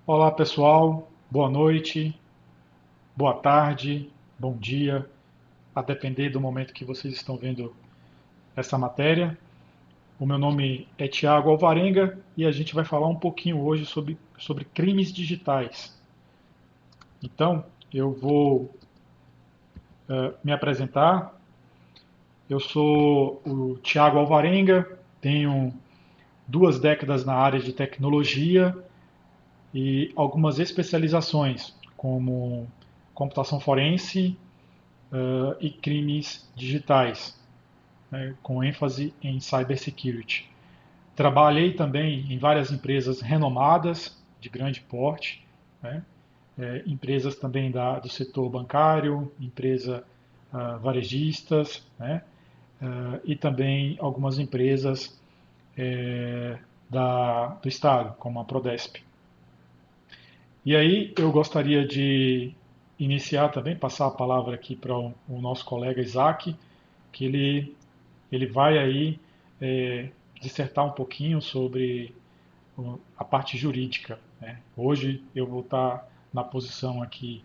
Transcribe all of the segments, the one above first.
Olá pessoal, boa noite, boa tarde, bom dia, a depender do momento que vocês estão vendo essa matéria. O meu nome é Tiago Alvarenga e a gente vai falar um pouquinho hoje sobre crimes digitais. Então, eu vou me apresentar. Eu sou o Tiago Alvarenga, tenho 2 décadas na área de tecnologia e algumas especializações, como computação forense, e crimes digitais, né, com ênfase em cybersecurity. Trabalhei também em várias empresas renomadas, de grande porte, né, empresas também do setor bancário, empresa varejistas, né, e também algumas empresas do Estado, como a Prodesp. E aí eu gostaria de iniciar também, passar a palavra aqui para o nosso colega Isaac, que ele vai aí dissertar um pouquinho sobre a parte jurídica, né? Hoje eu vou estar na posição aqui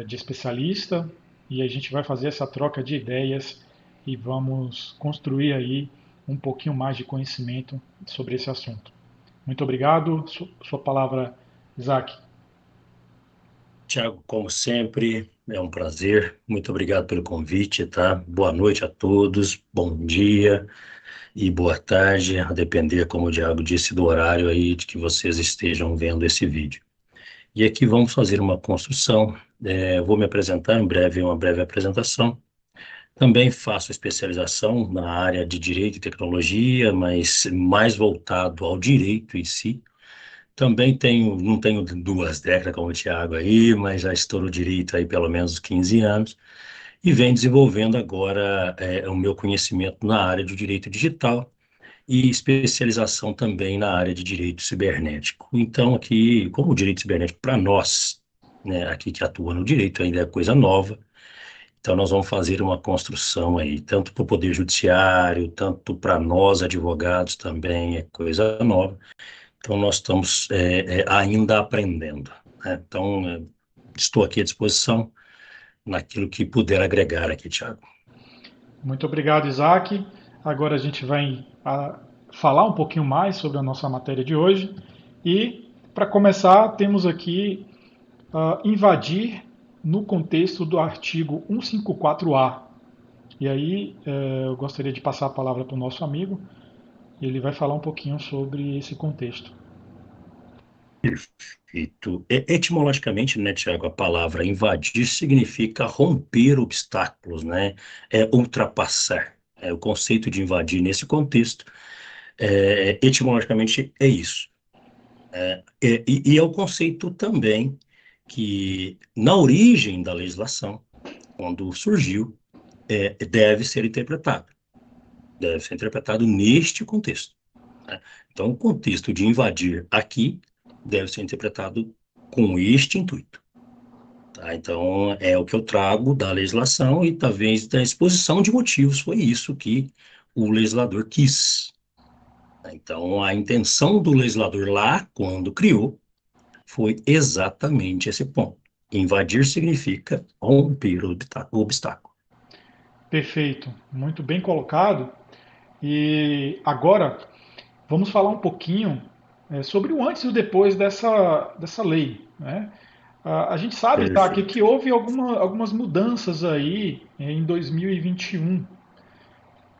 de especialista e a gente vai fazer essa troca de ideias e vamos construir aí um pouquinho mais de conhecimento sobre esse assunto. Muito obrigado. Sua palavra, Isaac. Tiago, como sempre, é um prazer. Muito obrigado pelo convite, tá? Boa noite a todos, bom dia e boa tarde, a depender, como o Tiago disse, do horário aí de que vocês estejam vendo esse vídeo. E aqui vamos fazer uma construção. Eu vou me apresentar em breve, uma breve apresentação. Também faço especialização na área de Direito e Tecnologia, mas mais voltado ao direito em si. Também tenho, não tenho 2 décadas como o Thiago aí, mas já estou no direito aí pelo menos 15 anos e venho desenvolvendo agora o meu conhecimento na área do direito digital e especialização também na área de direito cibernético. Então, aqui, como o direito cibernético para nós, né, aqui que atua no direito ainda é coisa nova, então nós vamos fazer uma construção aí, tanto para o Poder Judiciário, tanto para nós advogados também é coisa nova. Então, nós estamos ainda aprendendo, né? Então, estou aqui à disposição naquilo que puder agregar aqui, Thiago. Muito obrigado, Isaac. Agora a gente vai falar um pouquinho mais sobre a nossa matéria de hoje. E, para começar, temos aqui invadir no contexto do artigo 154A. E aí eu gostaria de passar a palavra para o nosso amigo. Ele vai falar um pouquinho sobre esse contexto. Perfeito. Etimologicamente, né, Tiago, a palavra invadir significa romper obstáculos, né? Ultrapassar. O conceito de invadir nesse contexto, etimologicamente, é isso. E é o conceito também que, na origem da legislação, quando surgiu, deve ser interpretado. Deve ser interpretado neste contexto, né? Então, o contexto de invadir aqui deve ser interpretado com este intuito, tá? Então, é o que eu trago da legislação e talvez da exposição de motivos. Foi isso que o legislador quis, tá? Então, a intenção do legislador lá, quando criou, foi exatamente esse ponto. Invadir significa romper o obstáculo. Perfeito, muito bem colocado. E agora vamos falar um pouquinho sobre o antes e o depois dessa lei, né? A gente sabe, Isaac, Perfeito. que houve algumas mudanças aí em 2021,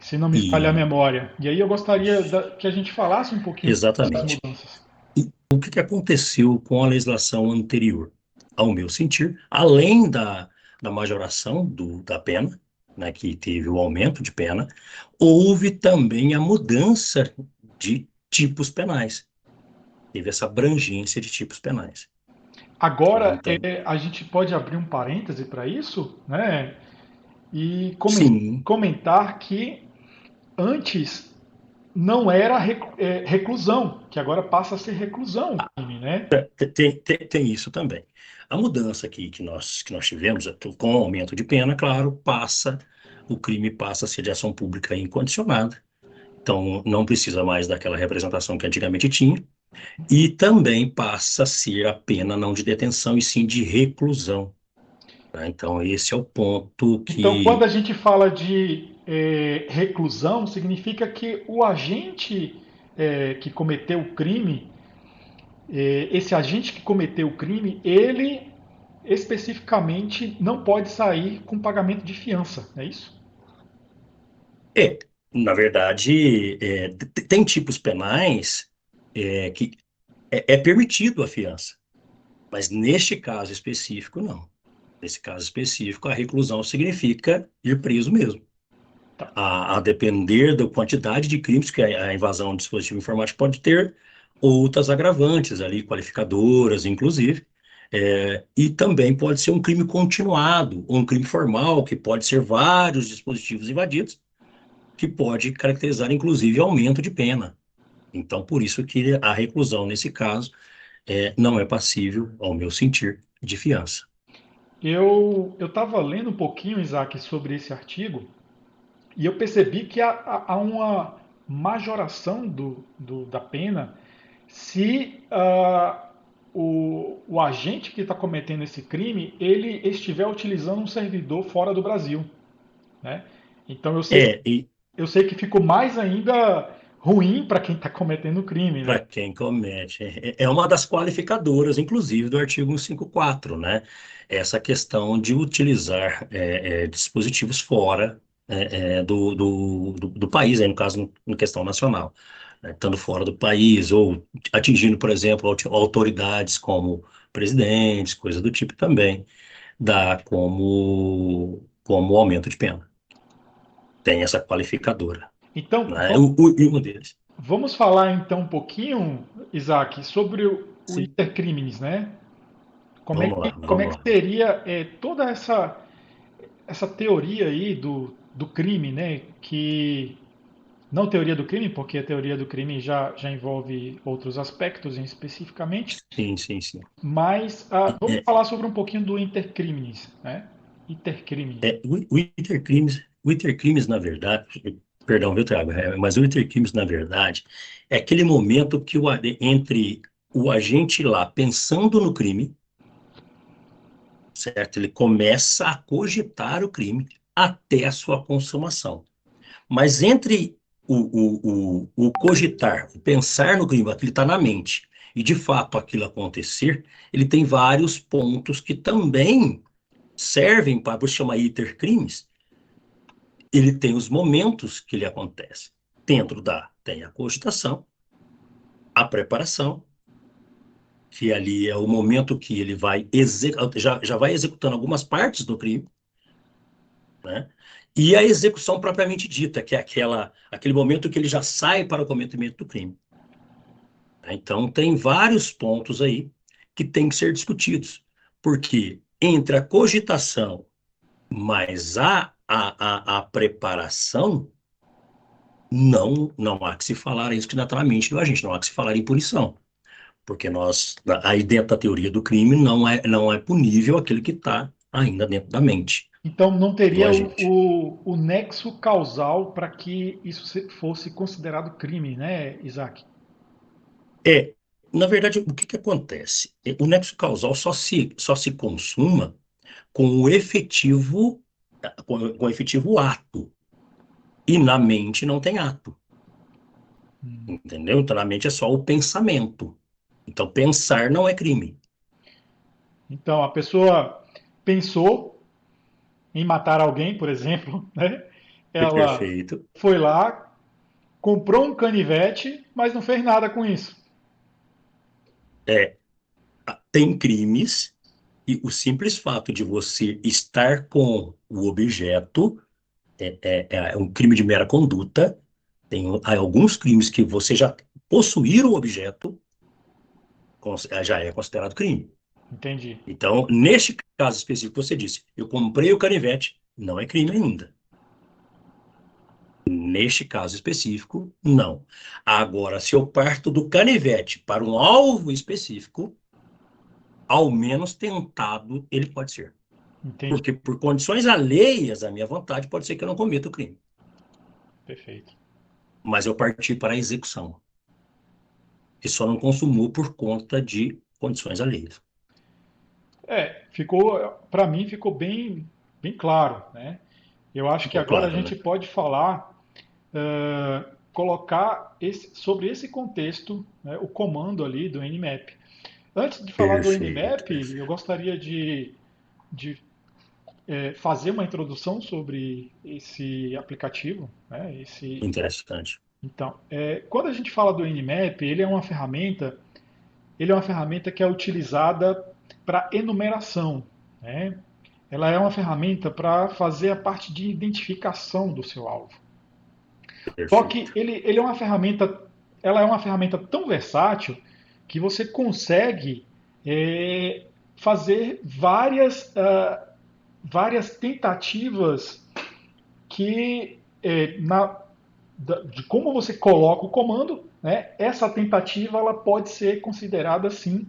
se não me falha a E memória. E aí eu gostaria que a gente falasse um pouquinho sobre essas exatamente. mudanças. E o que que aconteceu com a legislação anterior? Ao meu sentir, além da majoração da pena, né, que teve o aumento de pena, houve também a mudança de tipos penais. Teve essa abrangência de tipos penais, tá? Agora, Então, a gente pode abrir um parêntese para isso, né? E sim, comentar que antes não era reclusão, que agora passa a ser reclusão o crime, né? tem isso também. A mudança aqui que nós tivemos, com o aumento de pena, claro, o crime passa a ser de ação pública incondicionada. Então, não precisa mais daquela representação que antigamente tinha. E também passa a ser a pena não de detenção, e sim de reclusão. Tá? Então, esse é o ponto Então, quando que a gente fala de reclusão, significa que o agente que cometeu o crime, esse agente que cometeu o crime, ele especificamente não pode sair com pagamento de fiança, é isso? é, na verdade, tem tipos penais que é permitido a fiança, mas neste caso específico, não. Nesse caso específico, a reclusão significa ir preso mesmo. Tá. A depender da quantidade de crimes que a invasão do dispositivo informático pode ter, outras agravantes ali, qualificadoras, inclusive. E também pode ser um crime continuado, ou um crime formal, que pode ser vários dispositivos invadidos, que pode caracterizar, inclusive, aumento de pena. Então, por isso que a reclusão, nesse caso, não é passível, ao meu sentir, de fiança. Eu estava lendo um pouquinho, Isaac, sobre esse artigo e eu percebi que há uma majoração da pena se o agente que está cometendo esse crime ele estiver utilizando um servidor fora do Brasil, né? Então E eu sei que ficou mais ainda ruim para quem está cometendo o crime, né? para quem comete. É uma das qualificadoras, inclusive, do artigo 154, né? Essa questão de utilizar dispositivos fora do país, aí, no caso, em questão nacional, né? Estando fora do país, ou atingindo, por exemplo, autoridades como presidentes, coisa do tipo também, dá como aumento de pena. Tem essa qualificadora, Então né? E um deles. vamos falar então um pouquinho, Isaac, sobre o Sim, intercrimes, né? vamos lá, Como é vamos que lá. seria toda essa teoria aí do crime, né? Que não teoria do crime, porque a teoria do crime já envolve outros aspectos especificamente, Sim, sim, sim. mas vamos É, falar sobre um pouquinho do intercrimes, né? Intercrimes. o intercrimes, na verdade, perdão, viu, Thiago? Mas o intercrimes, na verdade, é aquele momento que entre o agente lá pensando no crime, certo? Ele começa a cogitar o crime até a sua consumação. Mas entre o cogitar, o pensar no crime, aquilo está na mente, e de fato aquilo acontecer, ele tem vários pontos que também servem para, por chamar intercrimes. Ele tem os momentos que ele acontece. Tem a cogitação, a preparação, que ali é o momento que ele vai já vai executando algumas partes do crime, né? E a execução propriamente dita, que é aquele momento que ele já sai para o cometimento do crime. Então, tem vários pontos aí que têm que ser discutidos, porque entre a cogitação mais a preparação, não há que se falar isso que está na mente do agente, não há que se falar em punição, porque aí dentro da teoria do crime não é punível aquele que está ainda dentro da mente Então não do teria agente. o nexo causal para que isso fosse considerado crime, né, Isaac? É, na verdade, o que acontece? O nexo causal só se consuma com o efetivo, com o efetivo ato, e na mente não tem ato, entendeu? Então, na mente é só o pensamento. Então, pensar não é crime. Então a pessoa pensou em matar alguém, por exemplo, né? Ela Perfeito. foi lá, comprou um canivete, mas não fez nada com isso. É, tem crimes e o simples fato de você estar com o objeto é um crime de mera conduta. Há alguns crimes que você já possuir o objeto já é considerado crime. Entendi. Então, neste caso específico, você disse, eu comprei o canivete, não é crime ainda. Neste caso específico, não. Agora, se eu parto do canivete para um alvo específico, ao menos tentado ele pode ser. Entendi. Porque por condições alheias à minha vontade, pode ser que eu não cometa o crime. Perfeito. Mas eu parti para a execução. e só não consumou por conta de condições alheias. Ficou, para mim ficou bem claro, né? Eu acho que Ficou agora a claro, né? gente pode falar, colocar sobre esse contexto, né, o comando ali do Nmap. Antes de falar do Perfeito, Nmap, eu perfeito. gostaria de fazer uma introdução sobre esse aplicativo, né? Interessante. Então, quando a gente fala do Nmap, ele é uma ferramenta que é utilizada para enumeração, né? Ela é uma ferramenta para fazer a parte de identificação do seu alvo. Só que Perfeito. ele é uma ferramenta, ela é uma ferramenta tão versátil que você consegue é, fazer várias tentativas que de como você coloca o comando, né, essa tentativa ela pode ser considerada assim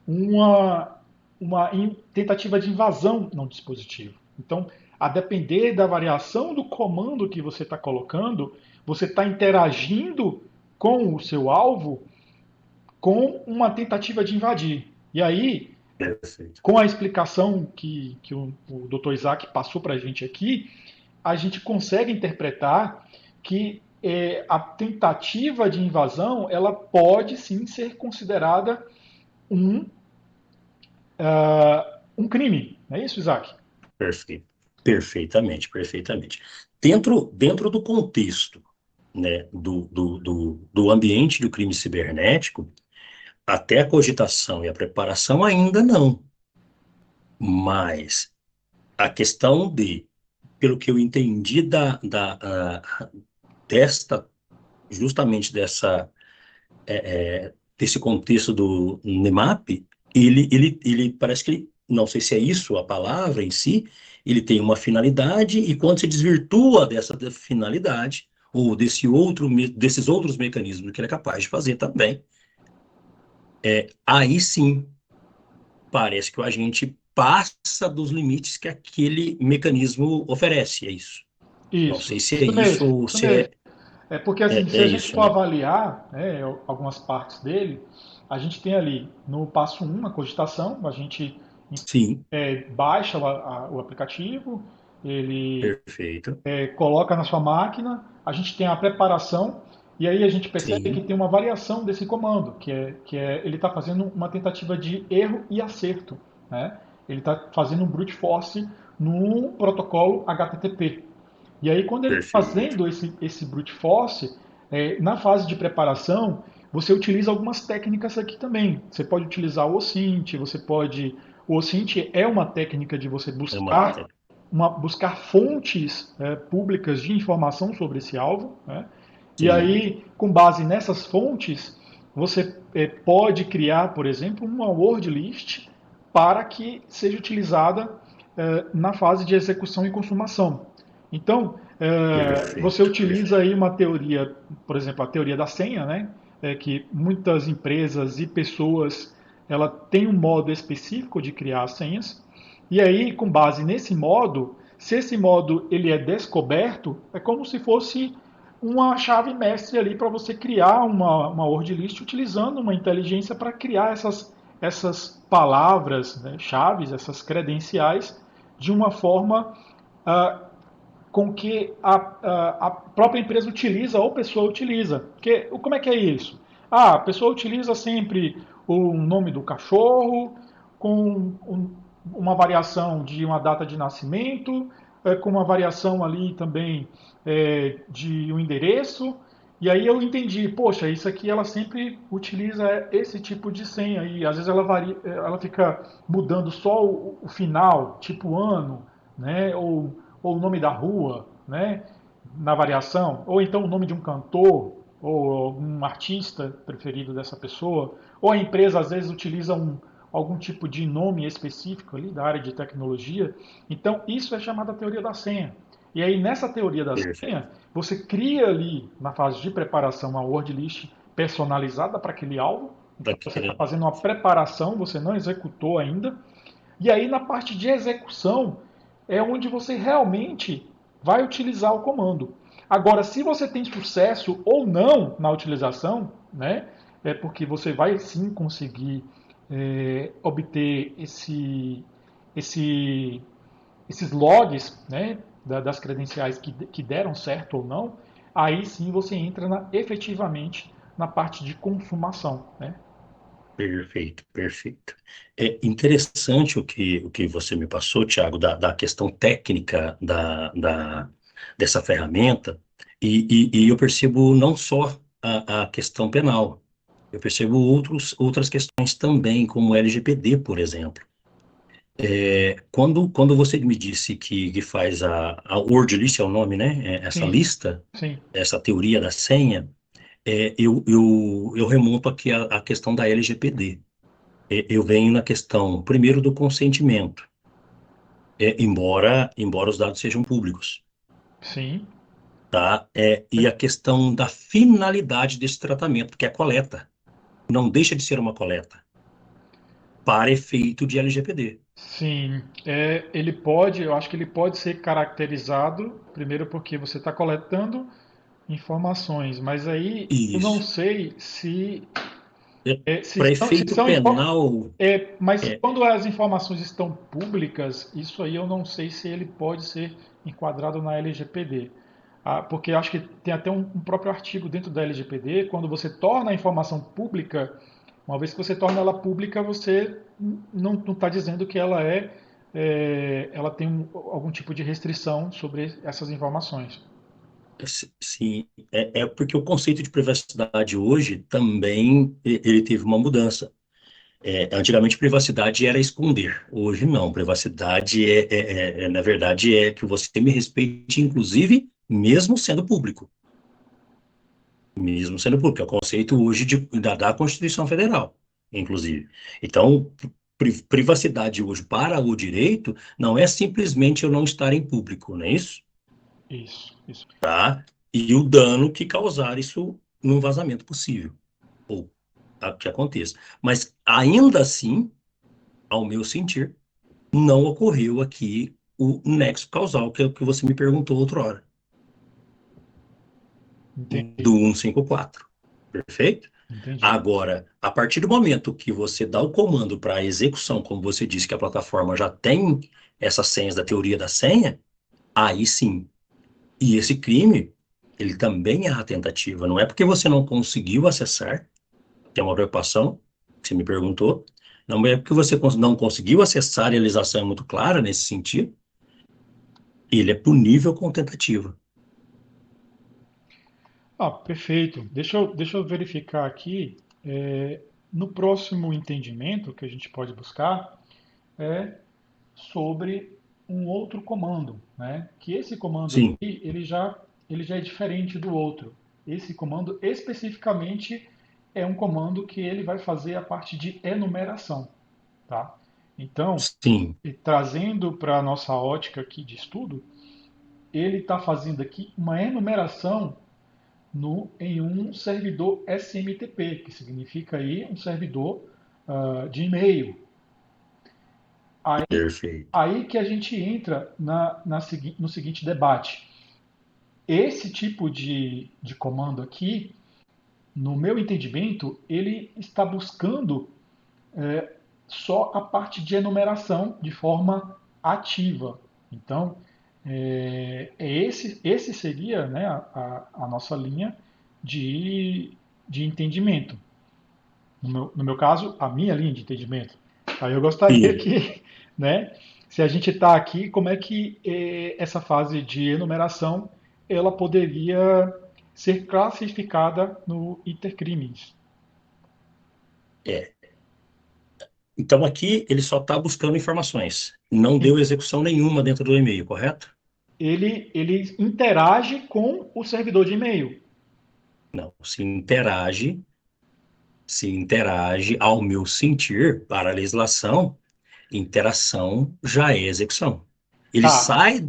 uma, uma tentativa de invasão no dispositivo. Então, a depender da variação do comando que você está colocando, você está interagindo com o seu alvo com uma tentativa de invadir. E aí, Perfeito. com a explicação que o Dr. Isaac passou para a gente aqui, a gente consegue interpretar que a tentativa de invasão ela pode sim ser considerada um, um crime. Não é isso, Isaac? Perfeito. Perfeitamente, perfeitamente. Dentro do contexto, né, do ambiente do crime cibernético, até a cogitação e a preparação ainda não. Mas a questão pelo que eu entendi desta, justamente desse contexto do NEMAP, ele parece que não sei se é isso a palavra em si, ele tem uma finalidade e quando se desvirtua dessa finalidade ou desses outros mecanismos que ele é capaz de fazer também, aí sim parece que o agente passa dos limites que aquele mecanismo oferece, é isso. Não sei se é Isso isso mesmo, ou isso se mesmo. É porque assim, se é a gente isso, for né? avaliar né, algumas partes dele, a gente tem ali no passo um a cogitação, a gente Sim, baixa o aplicativo, ele perfeito. coloca na sua máquina, a gente tem a preparação, e aí a gente percebe que Sim, tem uma variação desse comando, que é ele está fazendo uma tentativa de erro e acerto. Né? Ele está fazendo um brute force no protocolo HTTP. E aí, quando ele está perfeito. fazendo esse brute force, na fase de preparação, você utiliza algumas técnicas aqui também. Você pode utilizar o OSINT, você pode. O OSINT é uma técnica de você É uma buscar fontes públicas de informação sobre esse alvo. Né? E sim, aí, com base nessas fontes, você pode criar, por exemplo, uma word list para que seja utilizada na fase de execução e consumação. Então, você perfeito, utiliza perfeito. aí uma teoria, por exemplo, a teoria da senha, né? Que muitas empresas e pessoas ela tem um modo específico de criar as senhas. E aí, com base nesse modo, se esse modo ele é descoberto, é como se fosse uma chave mestre ali para você criar uma word list utilizando uma inteligência para criar essas palavras, né, chaves, essas credenciais, de uma forma ah, com que a própria empresa utiliza ou pessoa utiliza. Porque, como é que é isso? A pessoa utiliza sempre o nome do cachorro, com uma variação de uma data de nascimento, com uma variação ali também de um endereço. E aí eu entendi, poxa, isso aqui ela sempre utiliza esse tipo de senha e às vezes ela fica mudando só o final, tipo ano, né? Ou o nome da rua, né? Na variação, ou então o nome de um cantor ou um artista preferido dessa pessoa, ou a empresa às vezes utiliza algum tipo de nome específico ali da área de tecnologia. Então isso é chamada teoria da senha. E aí, nessa teoria da senha, Perfeito. você cria ali, na fase de preparação, uma word list personalizada para aquele alvo. Então, você está Daquele, fazendo uma preparação, você não executou ainda. E aí, na parte de execução, é onde você realmente vai utilizar o comando. Agora, se você tem sucesso ou não na utilização, né, é porque você vai sim conseguir obter esse, esses logs, né, das credenciais que deram certo ou não. Aí sim você entra efetivamente na parte de consumação, né? Perfeito, perfeito. É interessante o que você me passou, Thiago, da questão técnica dessa ferramenta, e eu percebo não só a questão penal, eu percebo outras questões também, como o LGPD, por exemplo. Quando você me disse que faz a word list, é o nome, né? Essa Sim, lista, sim, essa teoria da senha, eu remonto aqui à questão da LGPD. Eu venho na questão, primeiro, do consentimento, embora os dados sejam públicos, sim. tá? E a questão da finalidade desse tratamento, que é a coleta. Não deixa de ser uma coleta, para efeito de LGPD. Sim, eu acho que ele pode ser caracterizado, primeiro porque você está coletando informações, mas aí eu não Isso. sei se, Para se efeito são, penal, mas é, quando as informações estão públicas, isso aí eu não sei se ele pode ser enquadrado na LGPD. Ah, porque eu acho que tem até um próprio artigo dentro da LGPD, quando você torna a informação pública, uma vez que você torna ela pública, você não está dizendo que ela tem algum tipo de restrição sobre essas informações. sim, é porque o conceito de privacidade hoje também ele teve uma mudança. Antigamente, privacidade era esconder. Hoje, não. Privacidade na verdade, é que você me respeite, inclusive, mesmo sendo público. Mesmo sendo público. É o conceito hoje da Constituição Federal, inclusive. Então, privacidade hoje para o direito não é simplesmente eu não estar em público, não é isso? Isso, isso. Tá? E o dano que causar isso num vazamento possível, ou que aconteça. Mas, ainda assim, ao meu sentir, não ocorreu aqui o nexo causal, que é o que você me perguntou outra hora, Entendi, do 154. Perfeito? entendi. Agora, a partir do momento que você dá o comando para a execução, como você disse que a plataforma já tem essas senhas da teoria da senha, aí sim. E esse crime, ele também é a tentativa. Não é porque você não conseguiu acessar, que é uma preocupação que você me perguntou, não é porque você não conseguiu acessar, a realização é muito clara nesse sentido, ele é punível com tentativa. Ah, perfeito. Deixa eu verificar aqui. No próximo entendimento que a gente pode buscar é sobre um outro comando, né? Que esse comando Sim, aqui, ele já é diferente do outro. Esse comando especificamente é um comando que ele vai fazer a parte de enumeração, tá? Então, sim, e trazendo para a nossa ótica aqui de estudo, ele está fazendo aqui uma enumeração em um servidor SMTP, que significa aí um servidor de e-mail. Aí, perfeito. aí que a gente entra no seguinte debate. Esse tipo de comando aqui, no meu entendimento, ele está buscando só a parte de enumeração de forma ativa. Então, esse seria, né, a nossa linha de, de entendimento. No meu caso, a minha linha de entendimento. Aí eu gostaria Sim, que, né, se a gente está aqui, como é que essa fase de enumeração ela poderia ser classificada no Intercrimes? é. Então aqui ele só está buscando informações. Não deu execução nenhuma dentro do e-mail, correto? Ele interage com o servidor de e-mail. Não. Se interage, ao meu sentir, para a legislação, interação já é execução. Ele Tá, sai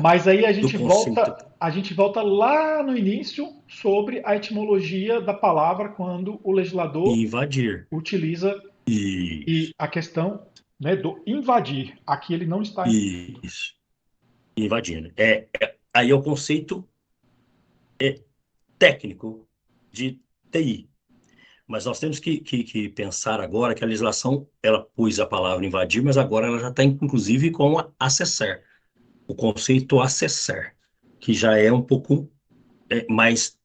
mas aí do conceito a gente volta lá no início sobre a etimologia da palavra quando o legislador invadir. utiliza Isso, a questão, né, do invadir. Aqui ele não está. isso. Invadindo. Aí é o conceito técnico de TI. Mas nós temos que pensar agora que a legislação, ela pôs a palavra invadir, mas agora ela já está, inclusive, com acessar. O conceito acessar, que já é um pouco mais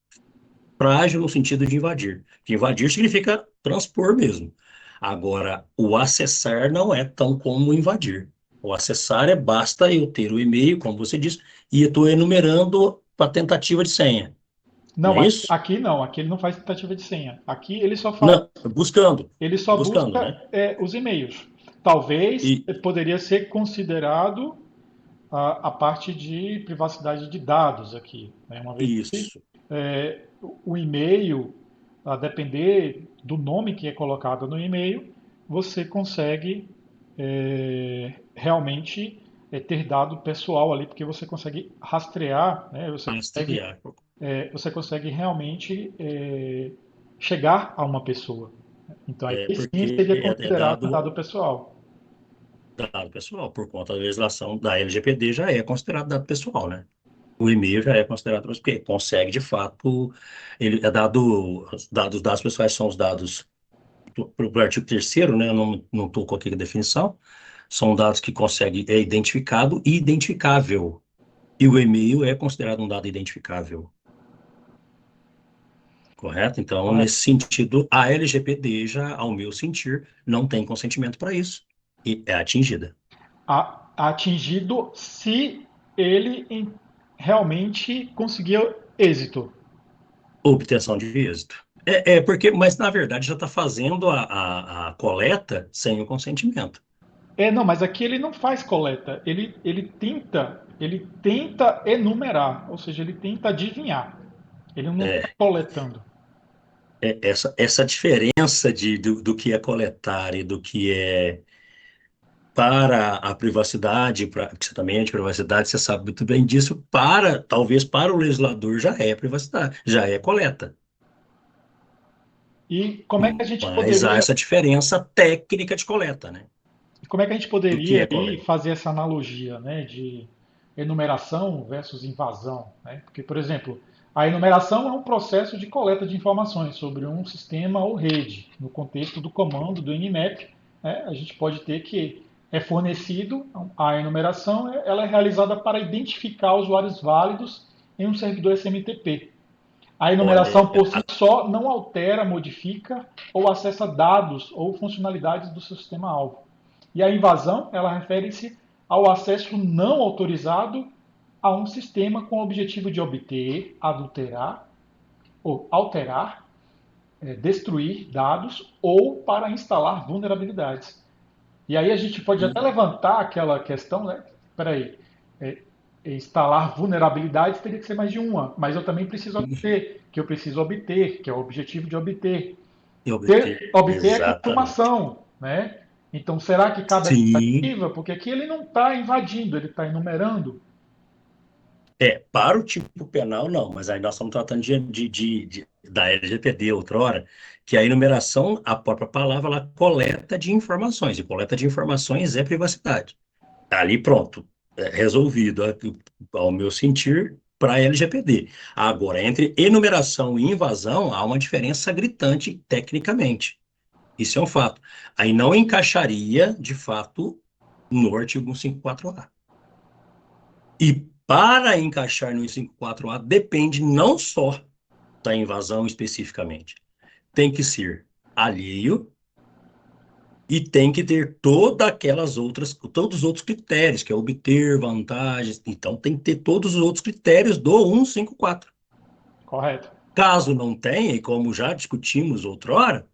frágil no sentido de invadir. Que invadir significa transpor mesmo. Agora, o acessar não é tão como invadir. O acessar basta eu ter o e-mail, como você disse, e eu estou enumerando a tentativa de senha. Não Não, é isso? aqui não, aqui ele não faz tentativa de senha. Aqui ele só faz, Não, buscando. ele só Buscando, busca né? os e-mails. Talvez E poderia ser considerado a parte de privacidade de dados aqui, né? Uma vez que isso. o e-mail, a depender do nome que é colocado no e-mail, você consegue realmente ter dado pessoal ali, porque você consegue rastrear, né? Rastrear. Você consegue realmente chegar a uma pessoa. Então aí sim Porque seria é considerado dado dado pessoal. dado pessoal, por conta da legislação da LGPD já é considerado dado pessoal, né? O e-mail já é considerado, porque consegue, de fato, ele é dado, os dados pessoais são os dados, para o artigo 3º, né, eu não estou com aqui a definição, são dados que consegue, é identificado e identificável, e o e-mail é considerado um dado identificável, correto? Então, Correto? nesse sentido, a LGPD já, ao meu sentir, não tem consentimento para isso, e é atingida. Atingido se ele realmente conseguir êxito. Obtenção de êxito. Porque, mas na verdade já está fazendo a coleta sem o consentimento. Não, mas aqui ele não faz coleta, ele tenta enumerar, ou seja, ele tenta adivinhar. Ele não está É, coletando. essa diferença do que é coletar e do que é para a privacidade, que você também é de privacidade, você sabe muito bem disso, talvez para o legislador já é privacidade, já é coleta. E como é que a gente Mas há poderia, essa diferença técnica de coleta, né? como é que a gente Do que poderia é aí coleta. fazer essa analogia, né, de enumeração versus invasão, né? Porque, por exemplo, a enumeração é um processo de coleta de informações sobre um sistema ou rede. No contexto do comando do Nmap, né, a gente pode ter que é fornecido a enumeração, ela é realizada para identificar usuários válidos em um servidor SMTP. A Olha, enumeração por si só não altera, modifica ou acessa dados ou funcionalidades do seu sistema-alvo. E a invasão, ela refere-se ao acesso não autorizado a um sistema com o objetivo de obter, adulterar ou alterar, destruir dados ou para instalar vulnerabilidades. E aí a gente pode até levantar aquela questão, né? Peraí, é, instalar vulnerabilidades teria que ser mais de uma, mas eu também preciso obter, que eu preciso obter, que é o objetivo de obter. e obter. Obter é Exatamente. consumação, né? Então, será que cabe a Sim, tentativa? Porque aqui ele não está invadindo, ele está enumerando. para o tipo penal, não, mas aí nós estamos tratando da LGPD outrora, que a enumeração, a própria palavra, ela coleta de informações, e coleta de informações é privacidade. Ali, pronto, resolvido, ao meu sentir, para a LGPD. Agora, entre enumeração e invasão, há uma diferença gritante tecnicamente. Isso é um fato. Aí não encaixaria, de fato, no artigo 154A. E para encaixar no 154A, depende não só da invasão especificamente. Tem que ser alheio e tem que ter todos os outros critérios, que é obter vantagens. Então, tem que ter todos os outros critérios do 154. Correto. Caso não tenha, e como já discutimos outrora,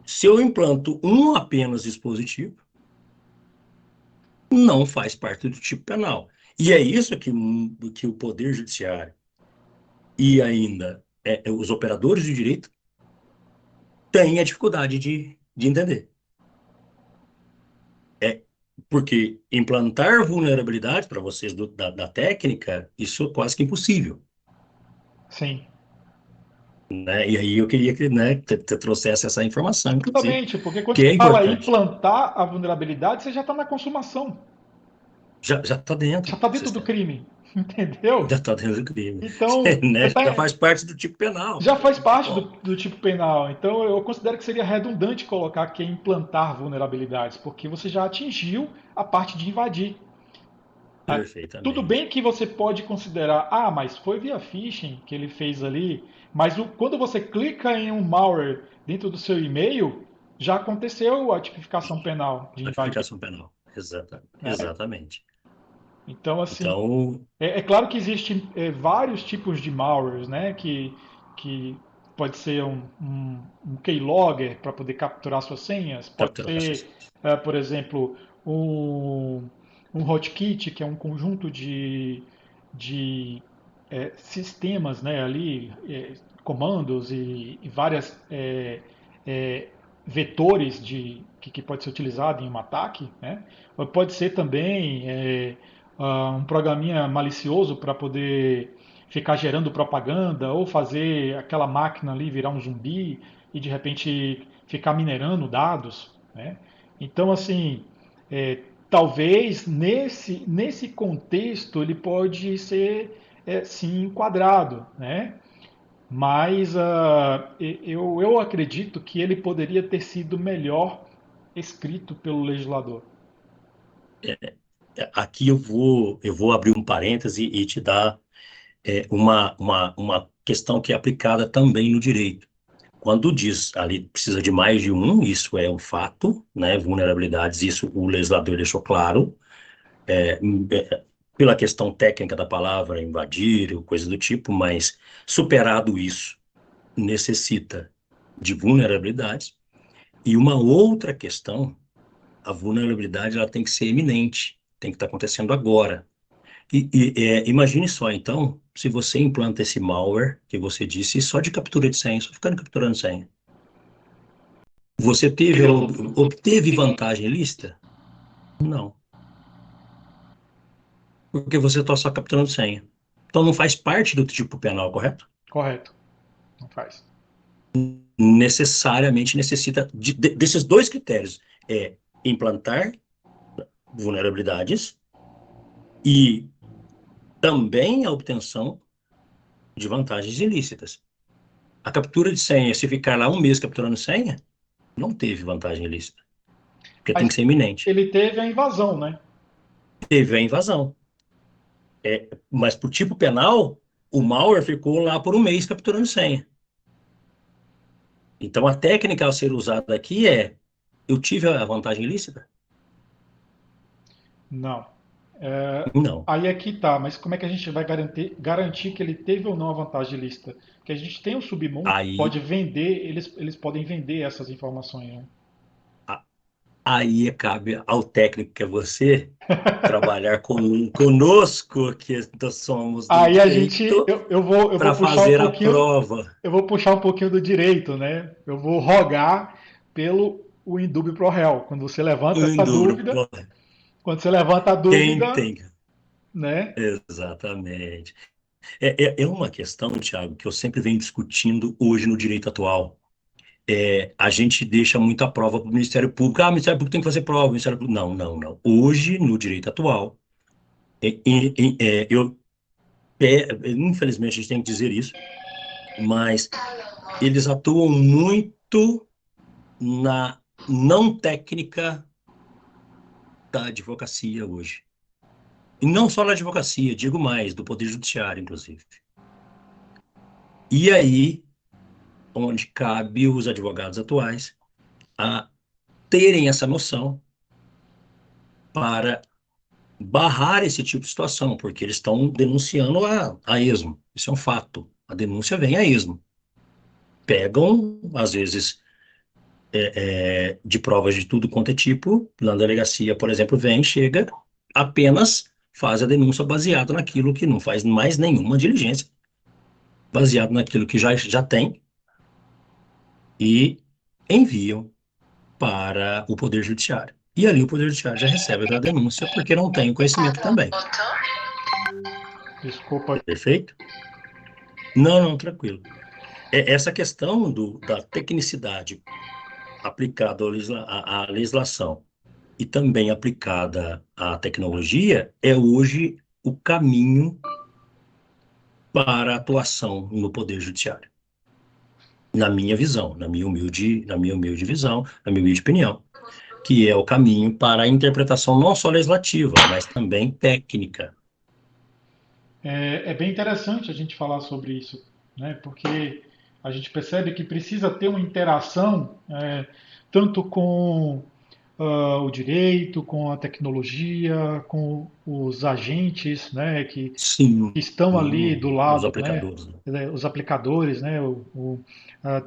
se eu implanto um apenas dispositivo, não faz parte do tipo penal. E é isso que o Poder Judiciário e ainda os operadores de direito têm a dificuldade de entender. É porque implantar vulnerabilidade para vocês da técnica, isso é quase que impossível, Sim. né? E aí eu queria que, né, você trouxesse essa informação, inclusive, Justamente, porque quando que você é fala em importante. implantar a vulnerabilidade, você já está na consumação, Já está já dentro está do dentro do sistema. crime. entendeu? Já está dentro do crime. Então, Né? Já faz parte do tipo penal. já faz Não tem parte como. do tipo penal. Então, eu considero que seria redundante colocar que é implantar vulnerabilidades, porque você já atingiu a parte de invadir. Tudo Perfeitamente. bem que você pode considerar, mas foi via phishing que ele fez ali, mas quando você clica em um malware dentro do seu e-mail, já aconteceu a tipificação penal de invadir, Notificação penal. né? Exatamente. Então, assim, Então, é claro que existem vários tipos de malwares, né? Que pode ser um keylogger para poder capturar suas senhas, pode capturar ser, processos. por exemplo, um, um hotkey, que é um conjunto de sistemas, né? Ali, comandos e várias vetores que pode ser utilizado em um ataque, né? Pode ser também um programinha malicioso para poder ficar gerando propaganda ou fazer aquela máquina ali virar um zumbi e de repente ficar minerando dados, né? Então, assim, talvez nesse contexto ele pode ser sim enquadrado, né? Mas eu acredito que ele poderia ter sido melhor escrito pelo legislador. Aqui eu vou abrir um parêntese e te dar uma questão que é aplicada também no direito. Quando diz ali precisa de mais de um, isso é um fato, né? Vulnerabilidades, isso o legislador deixou claro. é, Pela questão técnica da palavra, invadir, ou coisa do tipo, mas superado isso, necessita de vulnerabilidades. E uma outra questão, a vulnerabilidade ela tem que ser eminente, tem que estar acontecendo agora. Imagine só, então, se você implanta esse malware que você disse só de captura de senha, só ficando capturando senha. Você obteve vantagem ilícita? Não, porque você está só capturando senha. Então não faz parte do tipo penal, correto? Correto, não faz. Necessariamente necessita desses dois critérios. Implantar vulnerabilidades e também a obtenção de vantagens ilícitas. A captura de senha, se ficar lá um mês capturando senha, não teve vantagem ilícita, porque tem Mas que ser iminente. ele teve a invasão, né? Teve a invasão. Mas por tipo penal, o malware ficou lá por um mês capturando senha. Então a técnica a ser usada aqui eu tive a vantagem ilícita? Não. Não. Aí aqui tá, mas como é que a gente vai garantir que ele teve ou não a vantagem lista? Porque a gente tem o submundo, Aí, pode vender, eles podem vender essas informações, né? a- aí cabe ao técnico que é você trabalhar conosco, que nós somos do Aí a gente, direito, eu vou para puxar um fazer a pouquinho, prova. eu vou puxar um pouquinho do direito, né? Eu vou rogar pelo o indúbio pro réu. Em duro. Quando você levanta a Quem dúvida, tem? né? Exatamente. É uma questão, Thiago, que eu sempre venho discutindo hoje no direito atual. A gente deixa muita prova para o Ministério Público. Ah, o Ministério Público tem que fazer prova. O Ministério Público... Não, não, não. Hoje, no direito atual, infelizmente a gente tem que dizer isso, mas eles atuam muito na não técnica da advocacia hoje. E não só na advocacia, digo mais, do Poder Judiciário, inclusive. E aí, onde cabe os advogados atuais a terem essa noção para barrar esse tipo de situação, porque eles estão denunciando a esmo. Isso é um fato. A denúncia vem a esmo. Pegam, às vezes, de provas de tudo quanto é tipo, na delegacia, por exemplo, vem, chega, apenas faz a denúncia baseada naquilo que não faz mais nenhuma diligência, baseado naquilo que já tem, e enviam para o Poder Judiciário. E ali o Poder Judiciário já recebe a denúncia porque não tem o conhecimento também. Desculpa. Perfeito? Não, não, tranquilo. Essa questão da tecnicidade aplicada à legislação e também aplicada à tecnologia é hoje o caminho para a atuação no Poder Judiciário. Na minha visão, na minha humilde visão, na minha humilde opinião, que é o caminho para a interpretação não só legislativa, mas também técnica. É bem interessante a gente falar sobre isso, né? Porque a gente percebe que precisa ter uma interação tanto com o direito, com a tecnologia, com os agentes, né? Que Sim, estão ali do os lado, né? aplicadores, né? Os aplicadores, né?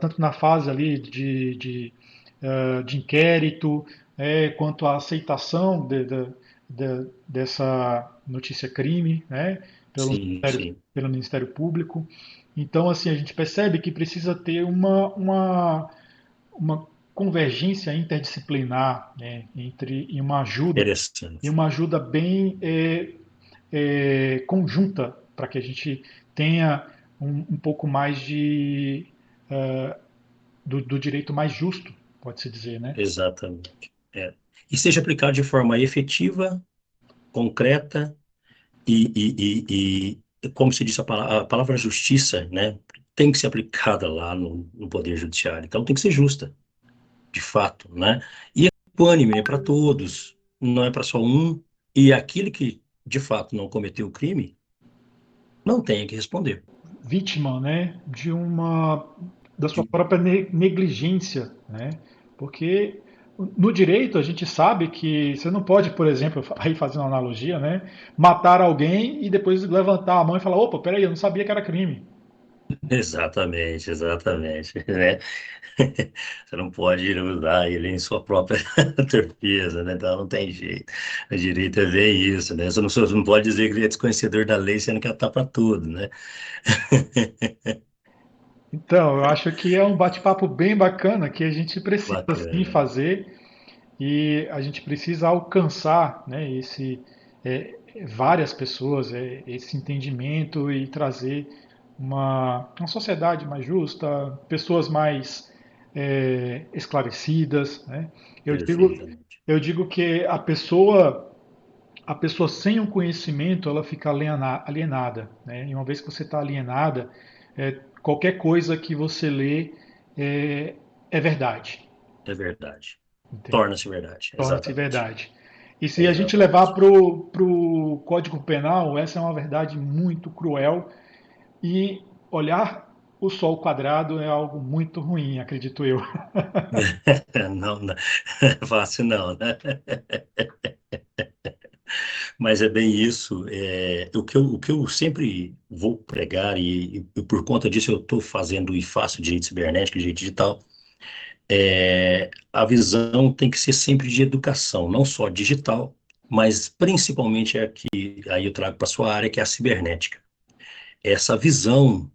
Tanto na fase ali de inquérito, quanto à aceitação dessa notícia crime, né? Pelo Sim, Ministério, sim, pelo Ministério Público. Então, assim, a gente percebe que precisa ter uma convergência interdisciplinar, né, e interessante. uma ajuda bem conjunta para que a gente tenha um pouco mais do direito mais justo, pode-se dizer, né? Exatamente. É. E seja aplicado de forma efetiva, concreta como se disse a palavra justiça, né, tem que ser aplicada lá no Poder Judiciário. Então tem que ser justa, de fato, né? E é equânime, é para todos, não é para só um. E aquele que, de fato, não cometeu o crime, não tem que responder. Vítima, né, da sua De- própria negligência, né? Porque no direito a gente sabe que você não pode, por exemplo, aí fazendo uma analogia, né, matar alguém e depois levantar a mão e falar, opa, peraí, eu não sabia que era crime. Exatamente, exatamente, né? Você não pode usar ele em sua própria defesa, né? Então não tem jeito. O direito é ver isso, né? Você não pode dizer que ele é desconhecedor da lei, sendo que ela tá para tudo, né? Então, eu acho que é um bate-papo bem bacana que a gente precisa sim Bacana. fazer e a gente precisa alcançar, né, várias pessoas, esse entendimento e trazer uma sociedade mais justa, pessoas mais esclarecidas, né? Eu digo, Perfeitamente. eu digo que a pessoa sem o conhecimento, ela fica alienada, né? E uma vez que você está alienada, qualquer coisa que você lê é, é verdade, É verdade. entende? Torna-se verdade. Torna-se Exatamente. verdade. E se a gente levar Exatamente. para o Código Penal, essa é uma verdade muito cruel e olhar o sol quadrado é algo muito ruim, acredito eu. Não, não é fácil não, né? Mas é bem isso. O que eu sempre vou pregar, e por conta disso eu estou fazendo e faço direito cibernético, direito digital, a visão tem que ser sempre de educação, não só digital, mas principalmente é a que aí eu trago para a sua área, que é a cibernética. Essa visão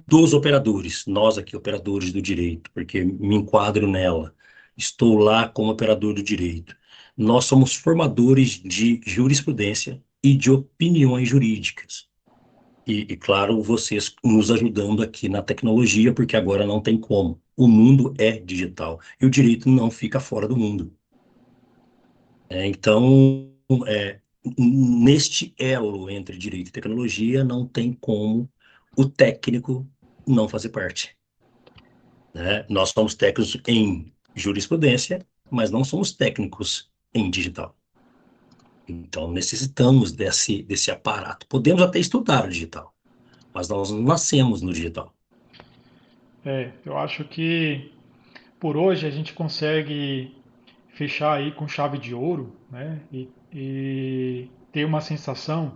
dos operadores, nós aqui, operadores do direito, porque me enquadro nela, estou lá como operador do direito. Nós somos formadores de jurisprudência e de opiniões jurídicas. Claro, vocês nos ajudando aqui na tecnologia, porque agora não tem como. O mundo é digital e o direito não fica fora do mundo. Então, é, neste elo entre direito e tecnologia, não tem como o técnico não fazer parte, né? Nós somos técnicos em jurisprudência, mas não somos técnicos em digital. Então, necessitamos desse aparato. Podemos até estudar o digital, mas nós não nascemos no digital. Eu acho que por hoje a gente consegue fechar aí com chave de ouro, né? E ter uma sensação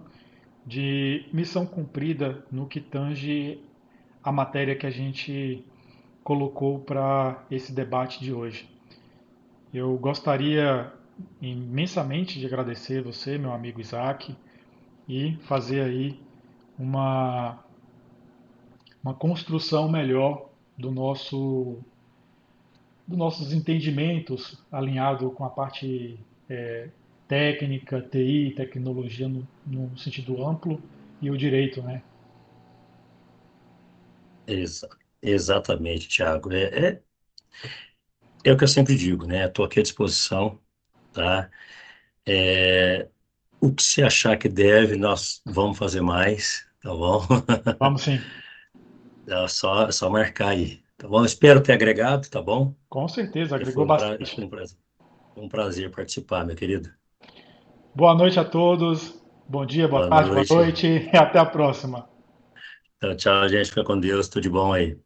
de missão cumprida no que tange a matéria que a gente colocou para esse debate de hoje. Eu gostaria imensamente de agradecer você, meu amigo Isaac, e fazer aí uma, uma construção melhor dos nossos entendimentos, alinhado com a parte técnica, TI, tecnologia no sentido amplo e o direito, né? Exatamente, Thiago. É o que eu sempre digo, né? Estou aqui à disposição, tá? o que você achar que deve, nós vamos fazer mais, tá bom? Vamos sim. É só marcar aí, tá bom? Espero ter agregado, tá bom? Com certeza, E agregou bastante. foi um prazer participar, meu querido. Boa noite a todos. Bom dia, boa Boa tarde, boa noite. noite e até a próxima. Tchau, tchau, gente. Fica com Deus. Tudo de bom aí.